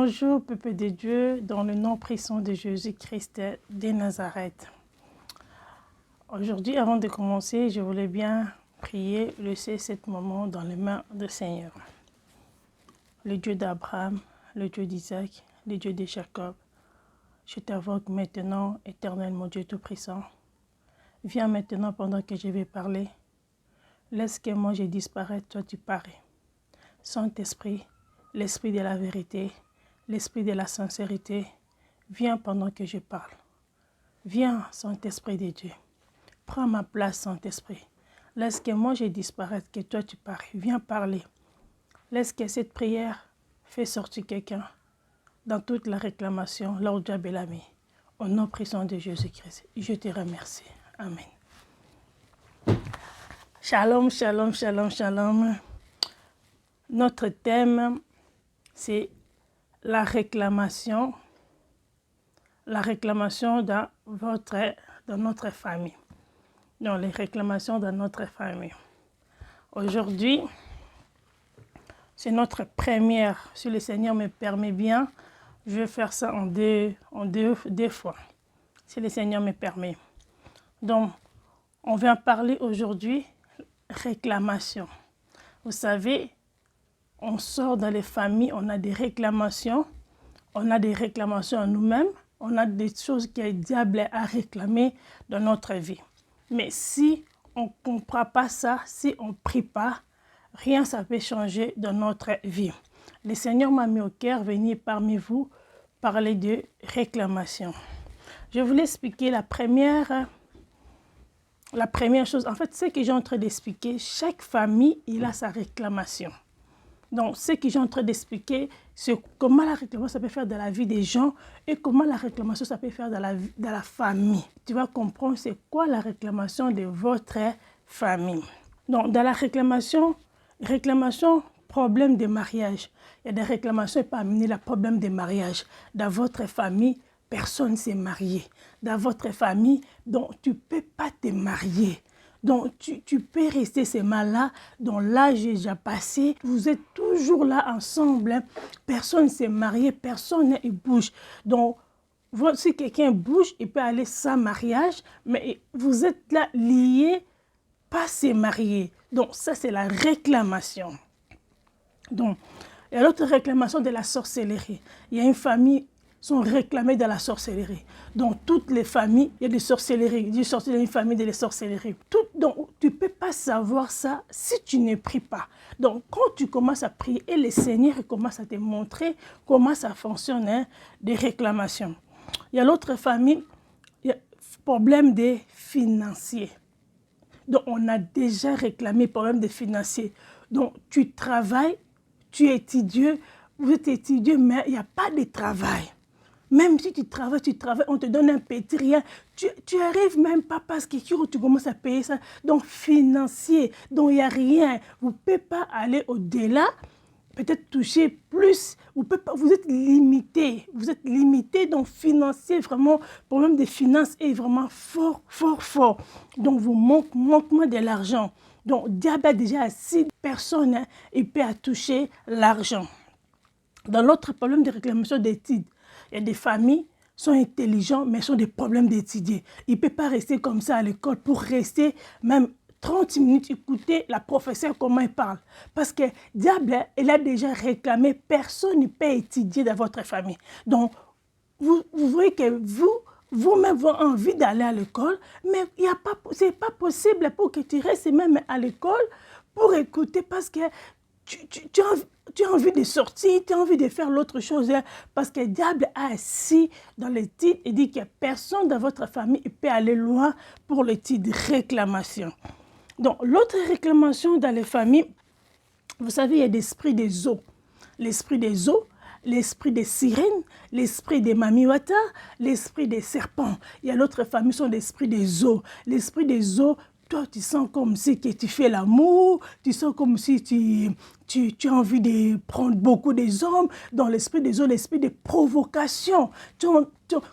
Bonjour, peuple de Dieu, dans le nom puissant de Jésus-Christ de Nazareth. Aujourd'hui, avant de commencer, je voulais bien prier, laisser ce moment dans les mains du Seigneur. Le Dieu d'Abraham, le Dieu d'Isaac, le Dieu de Jacob, je t'invoque maintenant, éternel mon Dieu tout-puissant. Viens maintenant pendant que je vais parler. Laisse que moi je disparaisse, toi tu parais. Saint-Esprit, l'Esprit de la vérité, l'Esprit de la sincérité, viens pendant que je parle. Viens, Saint-Esprit de Dieu. Prends ma place, Saint-Esprit. Laisse que moi je disparaisse, que toi tu parais. Viens parler. Laisse que cette prière fasse sortir quelqu'un dans toute la réclamation, là où diable l'a mis. Au nom puissant de Jésus-Christ, je te remercie. Amen. Shalom, shalom, shalom, shalom. Notre thème, c'est la réclamation dans notre famille. Donc, les réclamations dans notre famille. Aujourd'hui, c'est notre première. Si le Seigneur me permet bien, je vais faire ça en deux fois. Si le Seigneur me permet. Donc, on vient parler aujourd'hui réclamation. Vous savez, on sort dans les familles, on a des réclamations. On a des réclamations à nous-mêmes. On a des choses que le diable a réclamées dans notre vie. Mais si on ne comprend pas ça, si on ne prie pas, rien ça peut changer dans notre vie. Le Seigneur m'a mis au cœur, venir parmi vous, parler de réclamation. Je voulais expliquer la première chose. En fait, ce que j'ai en train d'expliquer, chaque famille, il a sa réclamation. Donc, ce que j'ai en train d'expliquer, c'est comment la réclamation ça peut faire dans la vie des gens et comment la réclamation ça peut faire dans la famille. Tu vas comprendre c'est quoi la réclamation de votre famille. Donc, dans la réclamation, problème de mariage. Il y a des réclamations qui peuvent amener le problème de mariage. Dans votre famille, personne ne s'est marié. Dans votre famille, donc, tu ne peux pas te marier. Donc, tu peux rester ces mal-là, dont l'âge est déjà passé. Vous êtes toujours là ensemble. Hein. Personne ne s'est marié, personne ne bouge. Donc, si quelqu'un bouge, il peut aller sans mariage, mais vous êtes là liés, pas se marier. Donc, ça, c'est la réclamation. Donc, il y a l'autre réclamation de la sorcellerie. Il y a une famille sont réclamés dans la sorcellerie. Dans toutes les familles, il y a des sorcelleries. Il y a une famille de sorcellerie. Donc, tu ne peux pas savoir ça si tu ne pries pas. Donc, quand tu commences à prier, et le Seigneur commence à te montrer comment ça fonctionne, hein, des réclamations. Il y a l'autre famille, il y a problème des financiers. Donc, on a déjà réclamé problème des financiers. Donc, tu travailles, tu es étudieux, vous êtes étudieux, mais il n'y a pas de travail. Même si tu travailles, on te donne un petit rien. Tu arrives même pas parce que tu commences à payer ça. Donc, financier, donc il n'y a rien. Vous ne pouvez pas aller au-delà, peut-être toucher plus. Vous êtes limité. Vous êtes limité, donc financier, vraiment, le problème des finances est vraiment fort, fort, fort. Donc, vous manquez de l'argent. Donc, diable a déjà assis personne, hein, il peut toucher l'argent. Dans l'autre problème de réclamation d'études, il y a des familles qui sont intelligentes, mais sont des problèmes d'étudier. Ils ne peuvent pas rester comme ça à l'école pour rester même 30 minutes, écouter la professeure comment elle parle. Parce que diable, elle a déjà réclamé, personne ne peut étudier dans votre famille. Donc, vous voyez que vous-même avez envie d'aller à l'école, mais ce n'est pas possible pour que tu restes même à l'école pour écouter parce que tu as envie de sortir, tu as envie de faire l'autre chose, hein, parce que le diable a assis dans les titres et dit qu'il n'y a personne dans votre famille qui peut aller loin pour les titres de réclamation. Donc, l'autre réclamation dans les familles, vous savez, il y a l'esprit des eaux. L'esprit des eaux, l'esprit des sirènes, l'esprit des mamiwata, l'esprit des serpents. Il y a l'autre famille, sont l'esprit des eaux. L'esprit des eaux, toi, tu sens comme si que tu fais l'amour, tu sens comme si tu as envie de prendre beaucoup des hommes. Dans l'esprit des eaux, l'esprit de provocation.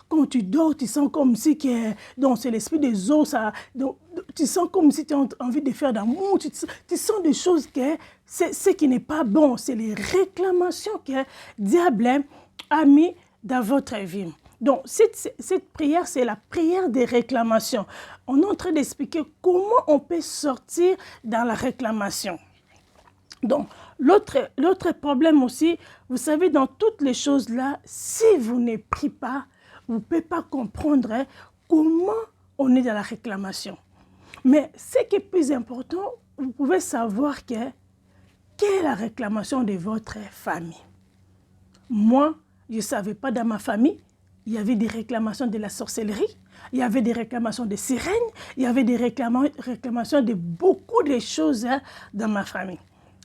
Quand tu dors, tu sens comme si que donc c'est l'esprit des eaux, ça, donc, tu sens comme si tu as envie de faire d'amour. Tu sens des choses que c'est ce qui n'est pas bon. C'est les réclamations que le diable a mis dans votre vie. Donc, cette prière, c'est la prière des réclamations. On est en train d'expliquer comment on peut sortir dans la réclamation. Donc, l'autre problème aussi, vous savez, dans toutes les choses là, si vous ne priez pas, vous ne pouvez pas comprendre comment on est dans la réclamation. Mais ce qui est plus important, vous pouvez savoir quelle est la réclamation de votre famille. Moi, je ne savais pas dans ma famille, il y avait des réclamations de la sorcellerie, il y avait des réclamations de sirènes, il y avait des réclamations de beaucoup de choses dans ma famille.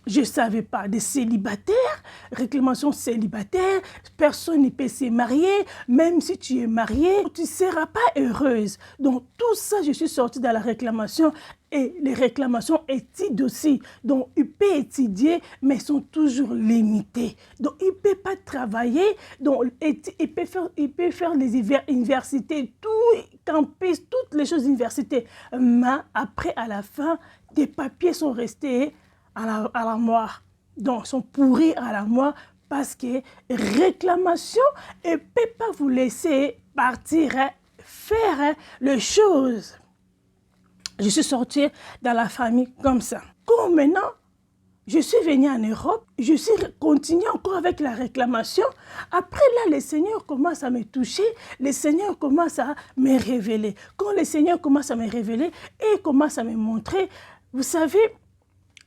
Je ne savais pas, des célibataires, réclamation célibataire, personne ne peut se marier, même si tu es mariée, tu ne seras pas heureuse. Donc tout ça, je suis sortie dans la réclamation et les réclamations étudient aussi. Donc il peut étudier, mais sont toujours limitées. Donc il ne peut pas travailler, donc il peut faire les universités, tout campus, toutes les choses universités. Mais après, à la fin, des papiers sont restés à l'armoire. Donc, sont pourris à l'armoire parce que réclamation ne peut pas vous laisser partir, faire les choses. Je suis sortie dans la famille comme ça. Comme maintenant, je suis venue en Europe, je suis continuée encore avec la réclamation. Après là, le Seigneur commence à me toucher, le Seigneur commence à me révéler. Quand le Seigneur commence à me révéler et commence à me montrer, vous savez,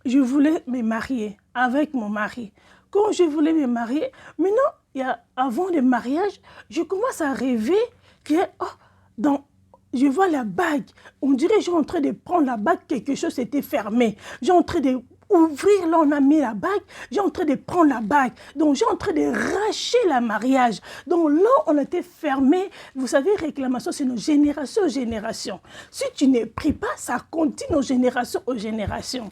je voulais me marier avec mon mari. Quand je voulais me marier, maintenant, avant le mariage, je commence à rêver que je vois la bague. On dirait que j'ai en train de prendre la bague, quelque chose était fermé. J'ai en train d'ouvrir, là on a mis la bague, j'ai en train de prendre la bague. Donc j'ai en train de racher le mariage. Donc là on était fermé. Vous savez, réclamation, c'est nos générations aux générations. Si tu ne pries pas, ça continue aux générations aux générations.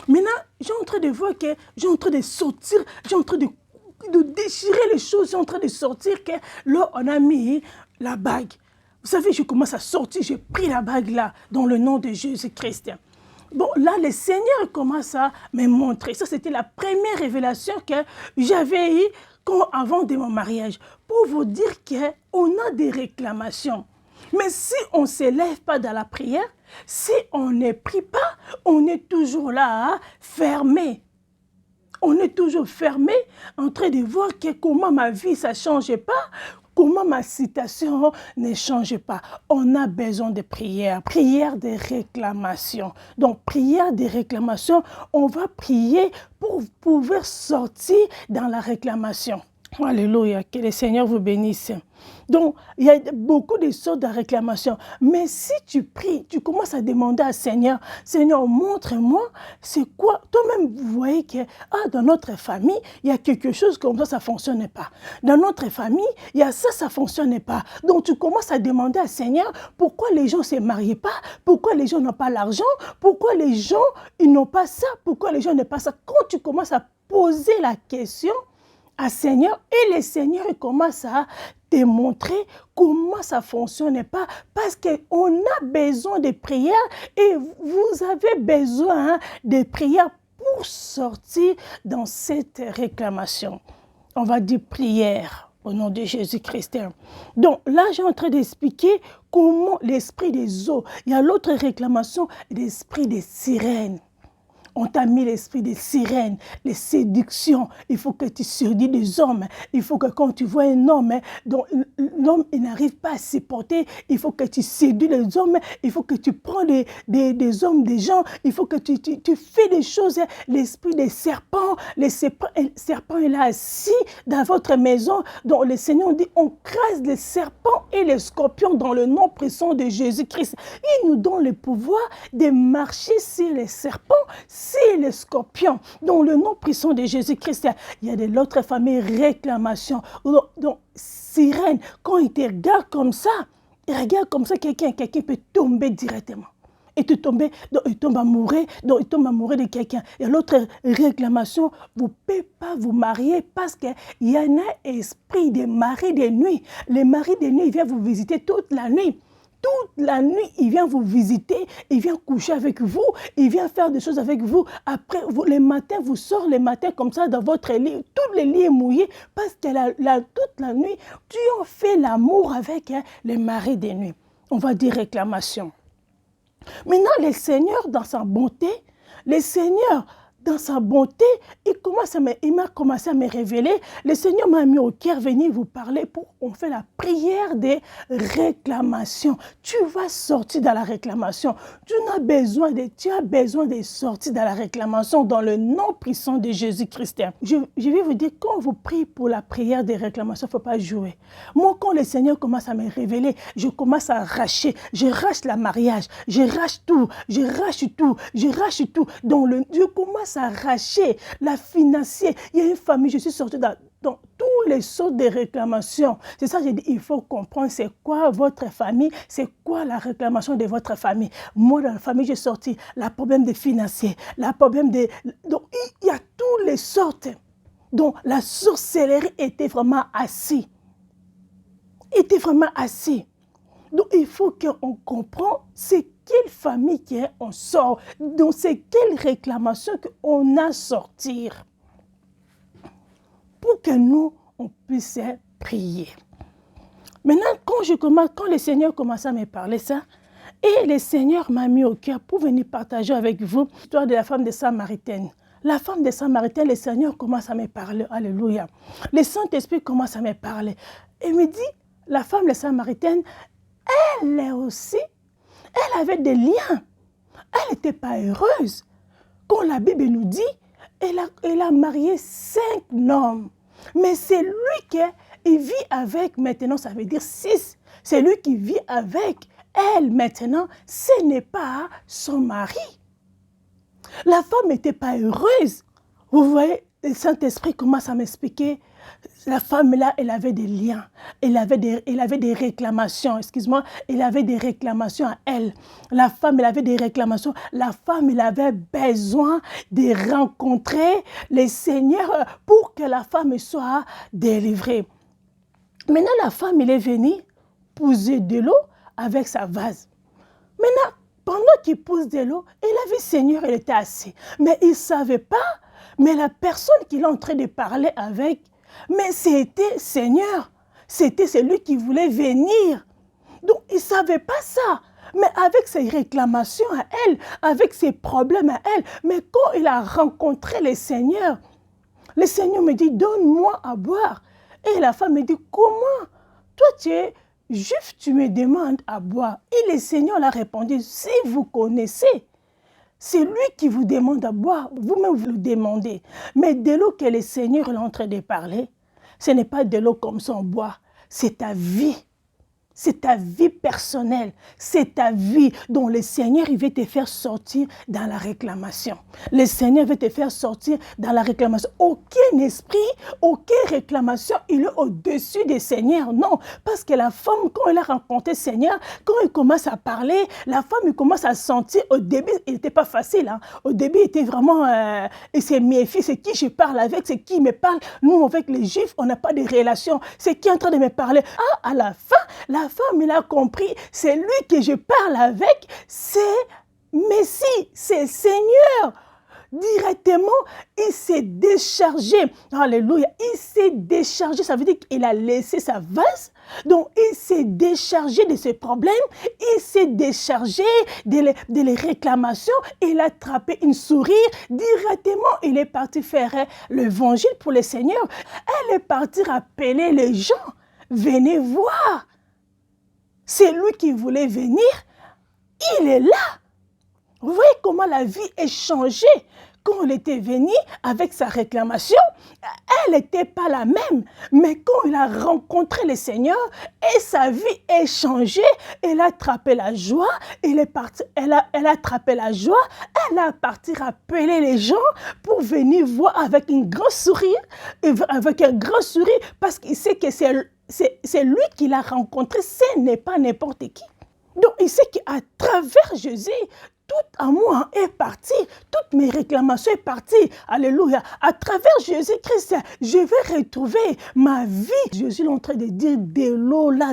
Maintenant, j'ai en train de voir que j'ai en train de sortir, j'ai en train de déchirer les choses, j'ai en train de sortir que là on a mis la bague. Vous savez, je commence à sortir, j'ai pris la bague là, dans le nom de Jésus-Christ. Bon, là, le Seigneur commence à me montrer. Ça, c'était la première révélation que j'avais eue avant de mon mariage. Pour vous dire qu'on a des réclamations. Mais si on ne s'élève pas dans la prière, si on ne prie pas, on est toujours là, fermé. On est toujours fermé, en train de voir comment ma vie, ça ne change pas, comment ma situation ne change pas. On a besoin de prière, prière de réclamation. Donc, prière de réclamation, on va prier pour pouvoir sortir dans la réclamation. Alléluia, que le Seigneur vous bénisse. Donc, il y a beaucoup de sortes de réclamations. Mais si tu pries, tu commences à demander à Seigneur, Seigneur, montre-moi, c'est quoi? Toi-même, vous voyez que dans notre famille, il y a quelque chose comme ça ne fonctionne pas. Dans notre famille, il y a ça ne fonctionne pas. Donc, tu commences à demander à Seigneur, pourquoi les gens ne se marient pas? Pourquoi les gens n'ont pas l'argent? Pourquoi les gens ils n'ont pas ça? Pourquoi les gens n'ont pas ça? Quand tu commences à poser la question à Seigneur, et le Seigneur commence à te montrer comment ça ne fonctionne pas, parce qu'on a besoin de prières et vous avez besoin de prières pour sortir dans cette réclamation. On va dire prière au nom de Jésus-Christ. Donc là, j'ai en train d'expliquer comment l'esprit des eaux, il y a l'autre réclamation, l'esprit des sirènes. On t'a mis l'esprit des sirènes, les séductions. Il faut que tu séduis des hommes. Il faut que quand tu vois un homme dont l'homme n'arrive pas à supporter, il faut que tu séduis les hommes. Il faut que tu prends des hommes, des gens. Il faut que tu fais des choses. L'esprit des serpents, le serpent est là assis dans votre maison. Donc le Seigneur dit, on crase les serpents et les scorpions dans le nom puissant de Jésus-Christ. Il nous donne le pouvoir de marcher sur les serpents, c'est les scorpions, dans le nom puissant de Jésus-Christ. Il y a de l'autre famille réclamation. Donc, sirène, quand il te regarde comme ça, quelqu'un peut tomber directement. Et tu tombes, donc il tombe amoureux, de quelqu'un. Et l'autre réclamation, vous ne pouvez pas vous marier parce qu'il y en a esprit de mari de nuit. Le mari de nuit, il vient vous visiter toute la nuit. toute la nuit, il vient vous visiter, il vient coucher avec vous, il vient faire des choses avec vous. Après, les matins, vous sort les matins comme ça dans votre lit. Tous les lits est mouillé parce que toute la nuit, tu as fait l'amour avec les maris des nuits. On va dire réclamation. Maintenant, le Seigneur, dans sa bonté, le Seigneur, dans sa bonté, il m'a commencé à me révéler. Le Seigneur m'a mis au cœur, venir vous parler pour on fait la prière des réclamations. Tu vas sortir dans la réclamation. Tu as besoin de sortir dans la réclamation dans le nom puissant de Jésus-Christ. Je vais vous dire, quand vous priez pour la prière des réclamations, il ne faut pas jouer. Moi, quand le Seigneur commence à me révéler, je commence à arracher. Je rache la mariage, je rache tout. Je commence à arracher la financière. Il y a une famille, je suis sortie dans tous les sortes de réclamations. C'est ça que j'ai dit, il faut comprendre c'est quoi votre famille, c'est quoi la réclamation de votre famille. Moi, dans la famille, j'ai sorti le problème des financiers, le problème des... Donc, il y a toutes les sortes. Donc, la sorcellerie était vraiment assise. Donc, il faut qu'on comprenne c'est quelle famille qu'on sort. Donc, c'est quelle réclamation qu'on a sortir pour que nous, on puisse prier. Maintenant, quand le Seigneur commence à me parler ça, et le Seigneur m'a mis au cœur pour venir partager avec vous l'histoire de la femme de Samaritaine. La femme de Samaritaine, le Seigneur commence à me parler. Alléluia. Le Saint-Esprit commence à me parler. Et me dit, la femme de Samaritaine, elle aussi, elle avait des liens. Elle n'était pas heureuse. Quand la Bible nous dit, elle a marié 5 hommes. Mais c'est lui qui vit avec maintenant, ça veut dire 6. C'est lui qui vit avec elle maintenant. Ce n'est pas son mari. La femme n'était pas heureuse. Vous voyez, le Saint-Esprit commence à m'expliquer. La femme là, elle avait des liens, elle avait des réclamations, excuse-moi, elle avait des réclamations à elle. La femme, elle avait des réclamations. La femme, elle avait besoin de rencontrer le Seigneur pour que la femme soit délivrée. Maintenant, la femme, elle est venue poser de l'eau avec sa vase. Maintenant, pendant qu'il pousse de l'eau, elle a vu le Seigneur, elle était assise. Mais il ne savait pas, mais la personne qu'il est en train de parler avec, mais c'était Seigneur, c'était celui qui voulait venir. Donc, il ne savait pas ça. Mais avec ses réclamations à elle, avec ses problèmes à elle, mais quand il a rencontré le Seigneur me dit, donne-moi à boire. Et la femme me dit, comment? Toi, tu es juif, tu me demandes à boire. Et le Seigneur l'a répondu, si vous connaissez, c'est lui qui vous demande à boire, vous-même vous le demandez. Mais de l'eau que le Seigneur est en train de parler, ce n'est pas de l'eau comme ça on boit, c'est ta vie. C'est ta vie personnelle, c'est ta vie dont le Seigneur il veut te faire sortir dans la réclamation. Le Seigneur veut te faire sortir dans la réclamation. Aucun esprit, aucune réclamation, il est au-dessus du Seigneur. Non, parce que la femme, quand elle a rencontré le Seigneur, quand elle commence à parler, la femme elle commence à sentir, au début, il n'était pas facile. Hein. Au début, il était vraiment, il s'est méfié, c'est qui je parle avec, c'est qui me parle. Nous, avec les Juifs, on n'a pas de relation. C'est qui est en train de me parler. Ah, à la fin, la femme, il a compris, c'est lui que je parle avec, c'est Messie, c'est Seigneur. Directement, il s'est déchargé. Alléluia. Il s'est déchargé. Ça veut dire qu'il a laissé sa vase. Donc, il s'est déchargé de ses problèmes. Il s'est déchargé des réclamations. Il a attrapé une sourire. Directement, il est parti faire l'évangile pour le Seigneur. Elle est partie appeler les gens. Venez voir. C'est lui qui voulait venir. Il est là. Vous voyez comment la vie est changée. Quand elle était venue avec sa réclamation, elle n'était pas la même. Mais quand il a rencontré le Seigneur et sa vie est changée, elle a attrapé la joie, elle a attrapé la joie, elle a parti appeler les gens pour venir voir avec un grand sourire, parce qu'il sait que c'est lui qui l'a rencontré, ce n'est pas n'importe qui. Donc il sait qu'à travers Jésus, tout à moi est parti, toutes mes réclamations est partie. Alléluia. À travers Jésus-Christ, je vais retrouver ma vie. Jésus est en train de dire de l'eau là,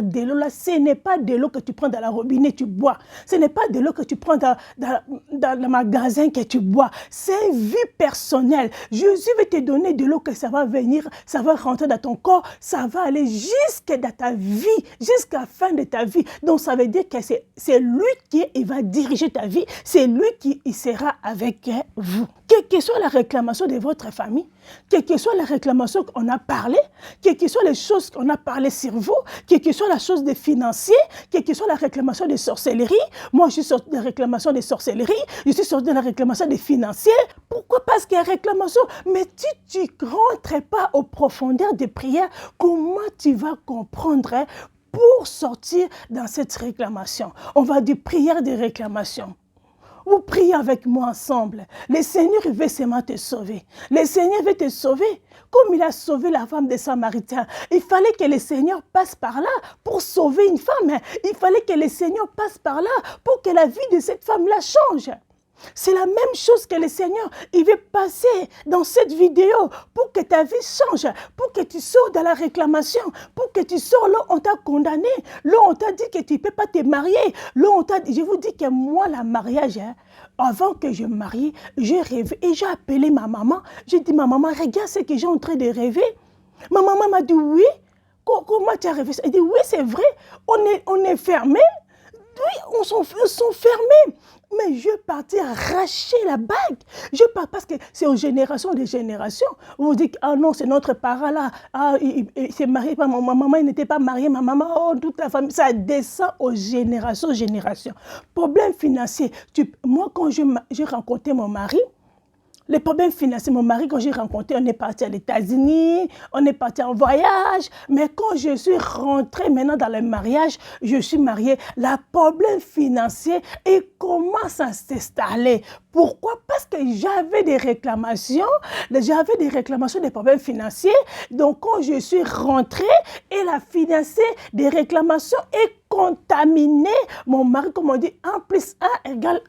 ce n'est pas de l'eau que tu prends dans la robinet, tu bois. Ce n'est pas de l'eau que tu prends dans le magasin que tu bois. C'est une vie personnelle. Jésus veut te donner de l'eau que ça va venir, ça va rentrer dans ton corps, ça va aller jusqu'à dans ta vie, jusqu'à la fin de ta vie. Donc ça veut dire que c'est lui qui va diriger ta vie, c'est lui qui sera avec vous. Quelle que soit la réclamation de votre famille, quelle que soit la réclamation qu'on a parlé, quelles que soient les choses qu'on a parlé sur vous, quelle que soit la chose des financiers, quelle que soit la réclamation de sorcellerie, moi je suis sorti de la réclamation de sorcellerie, je suis sorti de la réclamation des financiers. Pourquoi? Parce qu'il y a réclamation. Mais si tu ne rentres pas aux profondeurs des prières, comment tu vas comprendre pour sortir dans cette réclamation? On va dire prière de réclamation. Vous priez avec moi ensemble. Le Seigneur veut seulement te sauver. Le Seigneur veut te sauver. Comme il a sauvé la femme des Samaritains, il fallait que le Seigneur passe par là pour sauver une femme. Il fallait que le Seigneur passe par là pour que la vie de cette femme-là change. C'est la même chose que le Seigneur, il veut passer dans cette vidéo pour que ta vie change, pour que tu sors de la réclamation, pour que tu sors là où on t'a condamné, là où on t'a dit que tu ne peux pas te marier, là où on t'a dit, je vous dis que moi, le mariage, avant que je me marie, j'ai rêvé et j'ai appelé ma maman, j'ai dit, ma maman, regarde ce que j'ai en train de rêver. Ma maman m'a dit, oui, comment tu as rêvé ça? Elle dit, oui, c'est vrai, on est fermé, oui, on sont fermés. Mais je partais arracher la bague. Je pars parce que c'est aux générations des générations. Vous dites, ah non, c'est notre parent là. Ah, il s'est marié, ma maman, il n'était pas marié, ma maman, oh, toute la famille. Ça descend aux générations. Problème financier. Moi, quand j'ai rencontré mon mari, les problèmes financiers, mon mari, quand j'ai rencontré, on est parti aux États-Unis, on est parti en voyage. Mais quand je suis rentrée maintenant dans le mariage, je suis mariée, le problème financier commence à s'installer. Pourquoi? Parce que j'avais des réclamations des problèmes financiers. Donc, quand je suis rentrée, et la financier des réclamations est contaminé. Mon mari, comme on dit, 1 plus 1 égale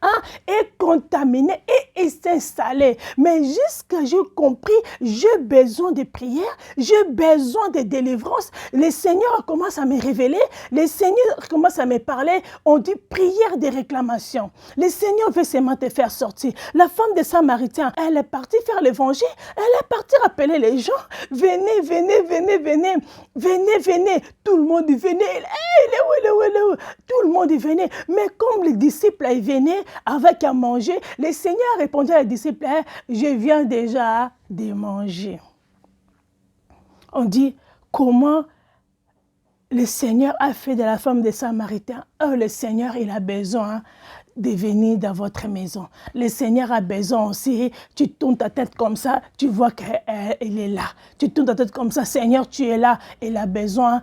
1, est contaminé et est installé. Mais jusqu'à j'ai compris, j'ai besoin de prière, j'ai besoin de délivrance. Le Seigneur commence à me révéler, le Seigneur commence à me parler. On dit prière de réclamation. Le Seigneur veut seulement te faire sortir. La femme de Samaritain, elle est partie faire l'évangile, elle est partie rappeler les gens. Venez, venez, venez, venez, venez, venez. Tout le monde dit venez. Tout le monde venait. Mais comme les disciples venaient avec à manger, le Seigneur répondait à les disciples, je viens déjà de manger. On dit comment le Seigneur a fait de la femme des Samaritains. Le Seigneur, il a besoin de venir dans votre maison. Le Seigneur a besoin aussi, tu tournes ta tête comme ça, tu vois qu'il est là. Tu tournes ta tête comme ça, Seigneur, tu es là. Il a besoin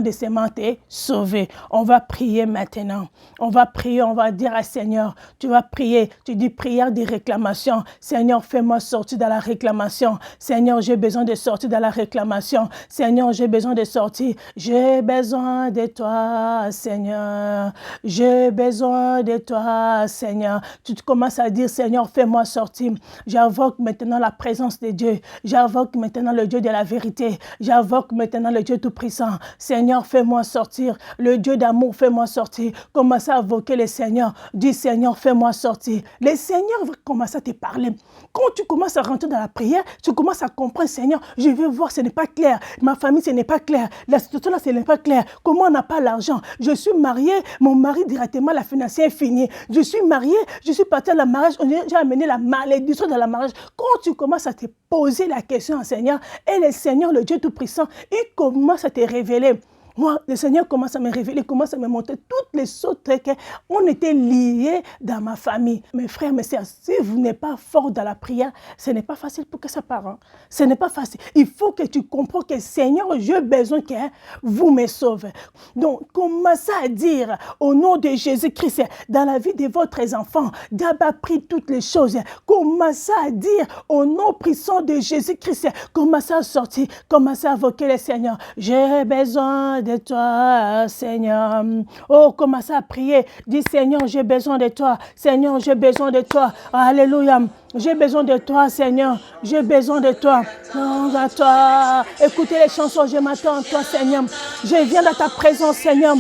de seulement te sauver. On va prier maintenant. On va prier, on va dire à Seigneur, tu vas prier, tu dis prière de réclamation. Seigneur, fais-moi sortir de la réclamation. Seigneur, j'ai besoin de sortir de la réclamation. Seigneur, j'ai besoin de sortir. J'ai besoin de toi, Seigneur. J'ai besoin de toi, Seigneur. Tu commences à dire, Seigneur, fais-moi sortir. J'invoque maintenant la présence de Dieu. J'invoque maintenant le Dieu de la vérité. J'invoque maintenant le Dieu tout-puissant. Seigneur, fais-moi sortir. Le Dieu d'amour, fais-moi sortir. Commence à invoquer le Seigneur. Dis, Seigneur, fais-moi sortir. Le Seigneur va commencer à te parler. Quand tu commences à rentrer dans la prière, tu commences à comprendre, Seigneur, je veux voir, ce n'est pas clair. Ma famille, ce n'est pas clair. La situation là, ce n'est pas clair. Comment on n'a pas l'argent? Je suis mariée, mon mari directement, la financière est finie. Je suis mariée, je suis partie à la mariage, j'ai amené la malédiction dans la mariage. Quand tu commences à te poser la question au Seigneur, et le Seigneur, le Dieu tout-puissant, il commence à te révéler. Moi, le Seigneur commence à me révéler, commence à me montrer toutes les choses qu'on était liés dans ma famille. Mes frères, mes sœurs, si vous n'êtes pas fort dans la prière, ce n'est pas facile pour que ça parte. Ce n'est pas facile. Il faut que tu comprennes que Seigneur, j'ai besoin que vous me sauvez. Donc, commencez à dire au nom de Jésus-Christ, dans la vie de votre enfant, d'abord pris toutes les choses. Commencez à dire au nom puissant de Jésus-Christ, commencez à sortir, commencez à invoquer le Seigneur. J'ai besoin de toi, Seigneur. Oh, commencez à prier. Dis, Seigneur, j'ai besoin de toi. Seigneur, j'ai besoin de toi. Alléluia. J'ai besoin de toi, Seigneur. J'ai besoin de toi. Non, à toi. Écoutez les chansons, je m'attends à toi, Seigneur. Je viens dans ta présence, Seigneur.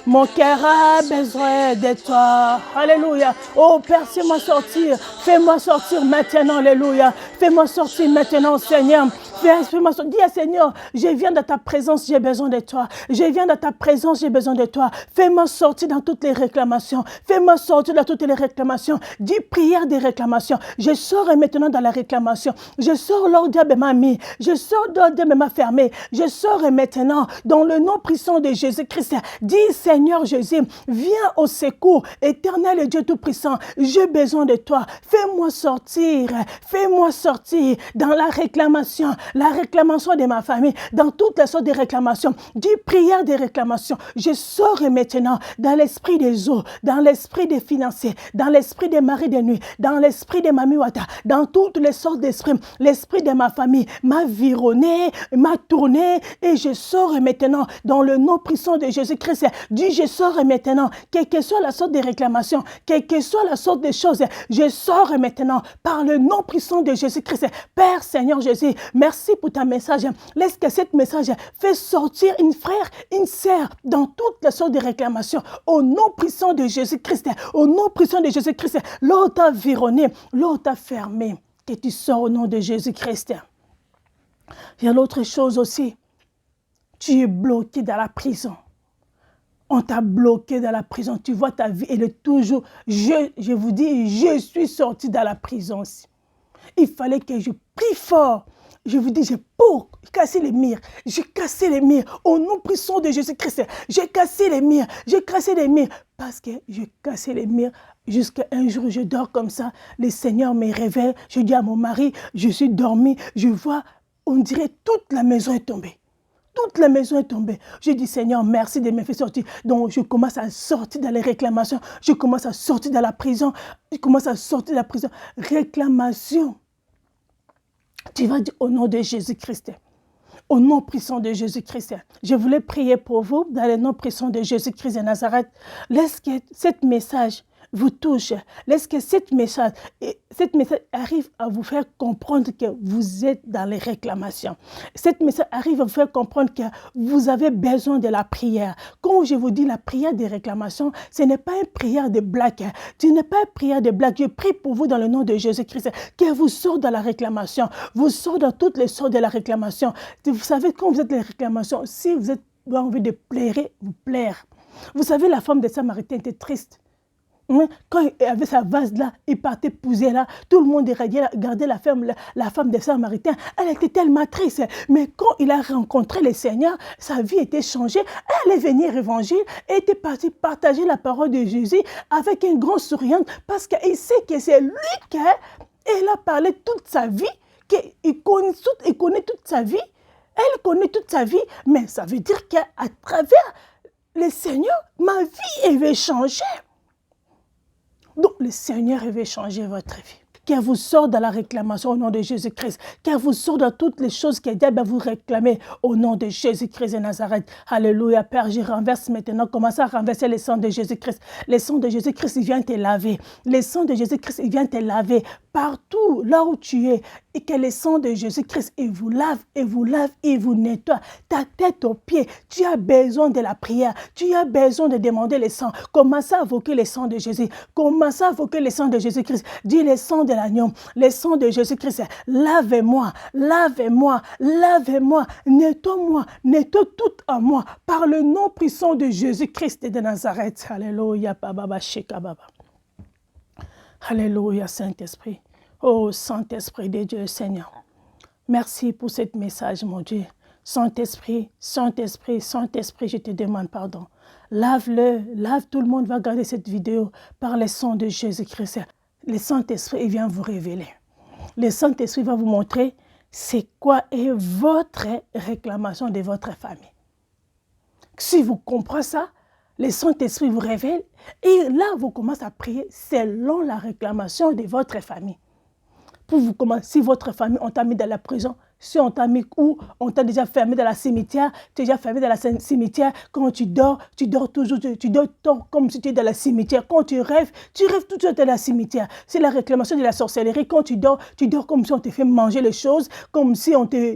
Mon cœur a besoin de toi. Alléluia. Oh, Père, fais-moi sortir. Fais-moi sortir maintenant. Alléluia. Fais-moi sortir maintenant, Seigneur. Fais-moi sortir. Dis à Seigneur, je viens dans ta présence, j'ai besoin de toi. Je viens dans ta présence, j'ai besoin de toi. Fais-moi sortir dans toutes les réclamations. Fais-moi sortir dans toutes les réclamations. Dis prière des réclamations. Je sors maintenant dans la réclamation. Je sors lors diable m'a mis. Je sors lors diable m'a fermé. Je sors maintenant dans le nom puissant de Jésus-Christ. Dis Seigneur Jésus, viens au secours. Éternel et Dieu Tout-Puissant, j'ai besoin de toi. Fais-moi sortir dans la réclamation de ma famille, dans toutes les sortes de réclamations. Dis prière des réclamations. Je sors maintenant dans l'esprit des eaux, dans l'esprit des financiers, dans l'esprit des maris de nuit, dans l'esprit de Mami Wata, dans toutes les sortes d'esprits. L'esprit de ma famille m'a vironné, m'a tourné et je sors maintenant dans le nom puissant de Jésus-Christ. Dis je sors maintenant, quelle que soit la sorte de réclamation, quelle que soit la sorte de choses, je sors maintenant par le nom puissant de Jésus-Christ. Père Seigneur Jésus, merci pour ta message. Laisse que cette message fasse sortir une frère, une sœur dans toutes les sortes de réclamations. Au nom puissant de Jésus-Christ, au nom puissant de Jésus-Christ, l'eau t'a vironné, l'eau t'a fermé. Que tu sors au nom de Jésus-Christ. Il y a l'autre chose aussi. Tu es bloqué dans la prison. On t'a bloqué dans la prison. Tu vois ta vie, elle est toujours... Je vous dis, je suis sorti dans la prison aussi. Il fallait que je prie fort. Je vous dis, j'ai cassé les murs. J'ai cassé les murs. Au nom puissant de Jésus-Christ, j'ai cassé les murs. J'ai cassé les murs. Parce que j'ai cassé les murs. Jusqu'à un jour, je dors comme ça. Le Seigneur me réveille. Je dis à mon mari, je suis dormi. Je vois, on dirait toute la maison est tombée. Toute la maison est tombée. Je dis, Seigneur, merci de me faire sortir. Donc, je commence à sortir dans les réclamations. Je commence à sortir de la prison. Je commence à sortir de la prison. Réclamation. Tu vas dire au nom de Jésus-Christ. Au nom puissant de Jésus-Christ. Je voulais prier pour vous dans le nom puissant de Jésus-Christ de Nazareth. Laisse que ce message vous touche. Laisse que cette message arrive à vous faire comprendre que vous êtes dans les réclamations. Cette message arrive à vous faire comprendre que vous avez besoin de la prière. Quand je vous dis la prière des réclamations, ce n'est pas une prière de blague. Ce n'est pas une prière de blague. Je prie pour vous dans le nom de Jésus-Christ que vous sortez de la réclamation. Vous sortez dans toutes les sortes de la réclamation. Vous savez, quand vous êtes dans les réclamations, si vous avez envie de pleurer, vous plaire. Vous savez, la femme de Samaritain était triste. Quand il avait sa vase là, il partait pousser là, tout le monde regardait la femme de Samaritain. Elle était tellement triste. Mais quand il a rencontré le Seigneur, sa vie était changée. Elle est venue à l'évangile et était partie partager la parole de Jésus avec un grand sourire parce qu'il sait que c'est lui qui a parlé toute sa vie, qu'il connaît toute sa vie. Elle connaît toute sa vie, mais ça veut dire qu'à travers le Seigneur, ma vie va changer. Donc, le Seigneur veut changer votre vie. Qu'elle vous sorte de la réclamation au nom de Jésus-Christ. Qu'elle vous sorte de toutes les choses que Dieu va vous réclamer au nom de Jésus-Christ de Nazareth. Alléluia, Père, je renverse maintenant. Commencez à renverser le sang de Jésus-Christ. Le sang de Jésus-Christ, il vient te laver. Le sang de Jésus-Christ, il vient te laver. Partout, là où tu es, et que le sang de Jésus-Christ, il vous lave, il vous lave, il vous nettoie. Ta tête aux pieds, tu as besoin de la prière. Tu as besoin de demander le sang. Commencez à invoquer le sang de Jésus. Commencez à invoquer le sang de Jésus-Christ. Dis le sang de l'agneau, le sang de Jésus-Christ. Lavez-moi, lavez-moi, lavez-moi. Nettoie-moi, nettoie tout en moi. Par le nom puissant de Jésus-Christ de Nazareth. Alléluia, Baba, Sheka, Baba. Alléluia, Saint-Esprit. Oh, Saint-Esprit de Dieu, Seigneur. Merci pour ce message, mon Dieu. Saint-Esprit, Saint-Esprit, Saint-Esprit, je te demande pardon. Lave-le, lave, tout le monde va regarder cette vidéo par le sang de Jésus-Christ. Le Saint-Esprit, il vient vous révéler. Le Saint-Esprit va vous montrer c'est quoi est votre réclamation de votre famille. Si vous comprenez ça, le Saint-Esprit vous révèle et là, vous commencez à prier selon la réclamation de votre famille. Pour vous commencer, si votre famille, on t'a mis dans la prison, Si on t'a mis où, on t'a déjà fermé dans la cimetière, tu es déjà fermé dans la cimetière. Quand tu dors toujours, tu dors comme si tu es dans la cimetière. Quand tu rêves toujours dans la cimetière. C'est la réclamation de la sorcellerie. Quand tu dors comme si on te fait manger les choses, comme si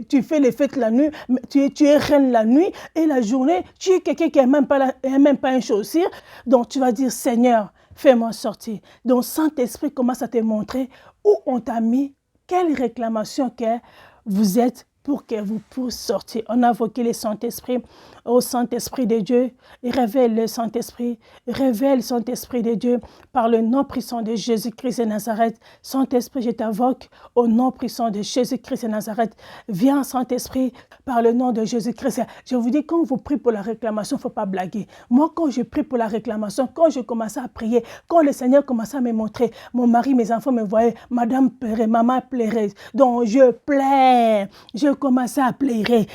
tu fais les fêtes la nuit, tu es reine la nuit et la journée, tu es quelqu'un qui n'est même pas un chaussure. Donc tu vas dire, Seigneur, fais-moi sortir. Donc Saint-Esprit commence à te montrer où on t'a mis, quelle réclamation que vous êtes pour que vous puissiez sortir. On a invoqué le Saint-Esprit, au Saint-Esprit de Dieu, et révèle le Saint-Esprit, révèle Saint-Esprit de Dieu par le nom puissant de Jésus-Christ de Nazareth. Saint-Esprit, je t'invoque au nom puissant de Jésus-Christ de Nazareth. Viens, Saint-Esprit, par le nom de Jésus-Christ. Je vous dis, quand vous priez pour la réclamation, il ne faut pas blaguer. Moi, quand je prie pour la réclamation, quand je commençais à prier, quand le Seigneur commençait à me montrer, mon mari, mes enfants me voyaient, madame pleurait, maman pleurait. Donc, je pleure. Je commençais à pleurer.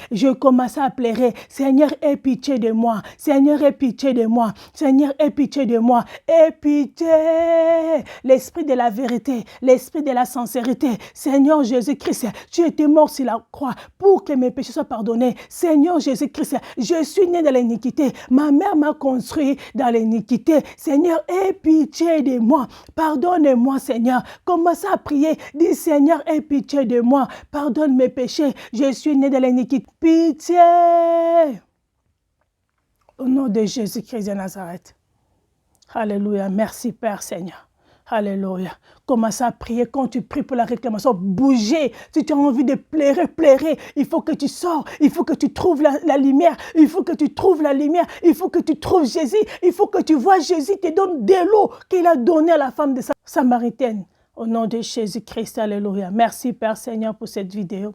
Seigneur, aie pitié de moi. Seigneur, aie pitié de moi. Seigneur, aie pitié de moi. Aie pitié. L'esprit de la vérité, l'esprit de la sincérité. Seigneur Jésus-Christ, tu étais mort sur la croix pour que mes péchés soient pardonnés. Seigneur Jésus-Christ, je suis né dans l'iniquité. Ma mère m'a construit dans l'iniquité. Seigneur, aie pitié de moi. Pardonne-moi, Seigneur. Commencez à prier. Dis, Seigneur, aie pitié de moi. Pardonne mes péchés. Je suis né de l'iniquité. Pitié. Au nom de Jésus-Christ de Nazareth. Alléluia. Merci Père Seigneur. Alléluia. Commence à prier. Quand tu pries pour la réclamation, bougez. Si tu as envie de pleurer. Il faut que tu sors. Il faut que tu trouves la lumière. Il faut que tu trouves la lumière. Il faut que tu trouves Jésus. Il faut que tu vois Jésus te donne de l'eau qu'il a donnée à la femme de Samaritaine. Au nom de Jésus-Christ. Alléluia. Merci Père Seigneur pour cette vidéo.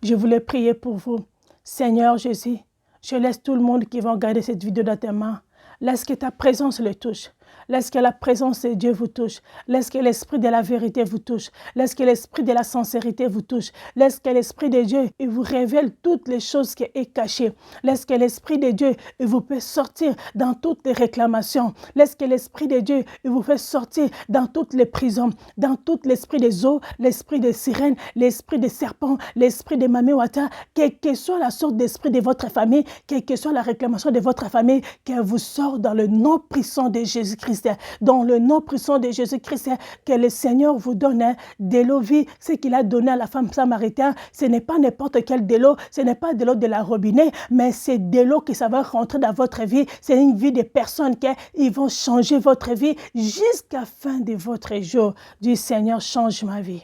Je voulais prier pour vous. Seigneur Jésus, je laisse tout le monde qui va regarder cette vidéo dans tes mains. Laisse que ta présence le touche. Laisse que la présence de Dieu vous touche. Laisse que l'esprit de la vérité vous touche. Laisse que l'esprit de la sincérité vous touche. Laisse que l'esprit de Dieu vous révèle toutes les choses qui sont cachées. Laisse que l'esprit de Dieu vous fait sortir dans toutes les réclamations. Laisse que l'esprit de Dieu vous fait sortir dans toutes les prisons, dans tout l'esprit des eaux, l'esprit des sirènes, l'esprit des serpents, l'esprit des mamiwata, quelle que soit la sorte d'esprit de votre famille, quelle que soit la réclamation de votre famille, qu'elle vous sort dans le nom puissant de Jésus-Christ. Dans le nom puissant de Jésus-Christ, que le Seigneur vous donne de l'eau vie, ce qu'il a donné à la femme samaritaine. Ce n'est pas n'importe quel de l'eau, ce n'est pas de l'eau de la robinet, mais c'est de l'eau que ça va rentrer dans votre vie. C'est une vie de personnes qui vont changer votre vie jusqu'à la fin de votre jour. Du Seigneur, change ma vie.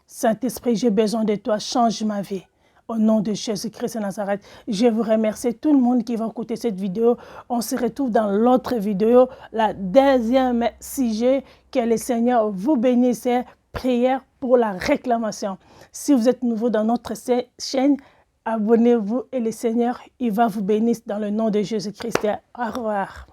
Saint-Esprit, j'ai besoin de toi, change ma vie. Au nom de Jésus-Christ de Nazareth, je vous remercie tout le monde qui va écouter cette vidéo. On se retrouve dans l'autre vidéo, la deuxième sujet. Que le Seigneur vous bénisse. Prière pour la réclamation. Si vous êtes nouveau dans notre chaîne, abonnez-vous et le Seigneur, il va vous bénir dans le nom de Jésus-Christ. Au revoir.